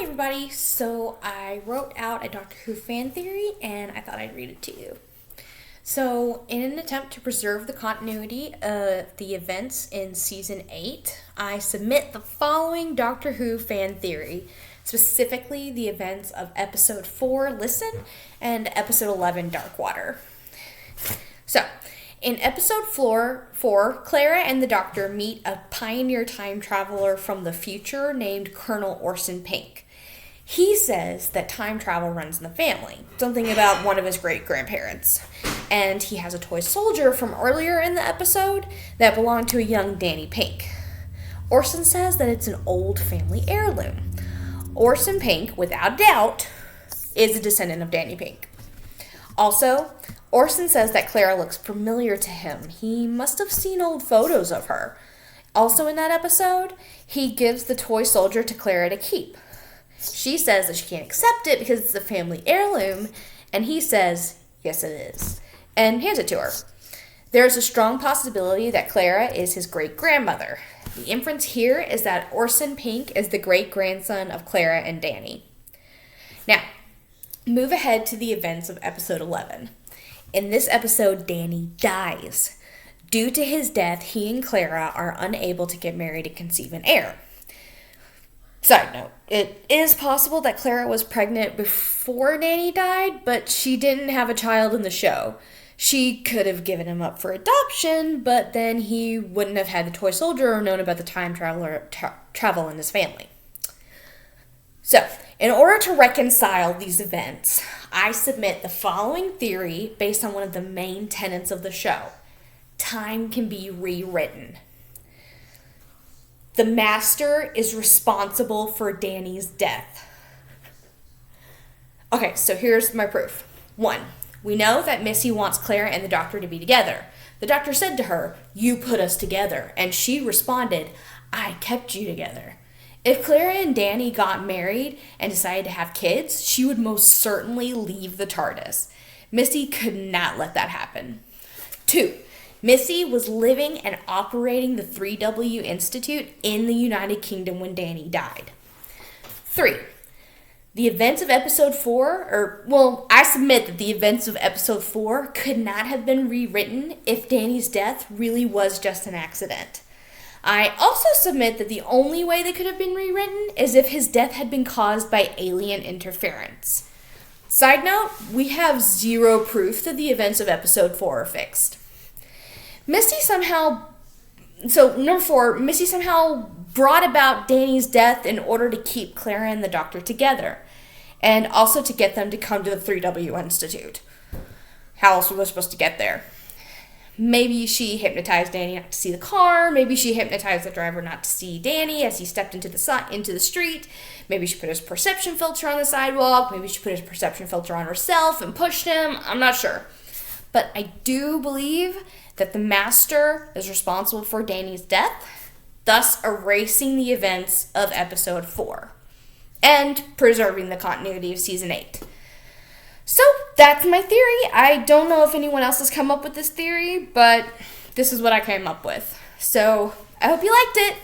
everybody. So I wrote out a Doctor Who fan theory and I thought I'd read it to you. So, in an attempt to preserve the continuity of the events in Season 8, I submit the following Doctor Who fan theory, specifically the events of Episode 4, Listen, and Episode 11, Darkwater. So, in Episode 4, Clara and the Doctor meet a pioneer time traveler from the future named Colonel Orson Pink. He says that time travel runs in the family, something about one of his great-grandparents. And he has a toy soldier from earlier in the episode that belonged to a young Danny Pink. Orson says that it's an old family heirloom. Orson Pink, without doubt, is a descendant of Danny Pink. Also, Orson says that Clara looks familiar to him. He must have seen old photos of her. Also in that episode, he gives the toy soldier to Clara to keep. She says that she can't accept it because it's a family heirloom, and he says, yes it is, and hands it to her. There's a strong possibility that Clara is his great-grandmother. The inference here is that Orson Pink is the great-grandson of Clara and Danny. Now, move ahead to the events of episode 11. In this episode, Danny dies. Due to his death, he and Clara are unable to get married and conceive an heir. Side note, it is possible that Clara was pregnant before Danny died, but she didn't have a child in the show. She could have given him up for adoption, but then he wouldn't have had the toy soldier or known about the time travel in his family. So, in order to reconcile these events, I submit the following theory based on one of the main tenets of the show. Time can be rewritten. The Master is responsible for Danny's death. Okay, so here's my proof. 1. We know that Missy wants Clara and the Doctor to be together. The Doctor said to her, "You put us together." And she responded, "I kept you together." If Clara and Danny got married and decided to have kids, she would most certainly leave the TARDIS. Missy could not let that happen. 2. Missy was living and operating the 3W Institute in the United Kingdom when Danny died. 3. The events of episode 4, I submit that the events of episode 4 could not have been rewritten if Danny's death really was just an accident. I also submit that the only way they could have been rewritten is if his death had been caused by alien interference. Side note, we have zero proof that the events of episode 4 are fixed. Missy somehow brought about Danny's death in order to keep Clara and the Doctor together, and also to get them to come to the 3W Institute. How else were they supposed to get there? Maybe she hypnotized Danny not to see the car. Maybe she hypnotized the driver not to see Danny as he stepped into the street. Maybe she put his perception filter on the sidewalk. Maybe she put his perception filter on herself and pushed him. I'm not sure. But I do believe that the Master is responsible for Danny's death, thus erasing the events of episode 4 and preserving the continuity of season 8. So that's my theory. I don't know if anyone else has come up with this theory, but this is what I came up with. So I hope you liked it.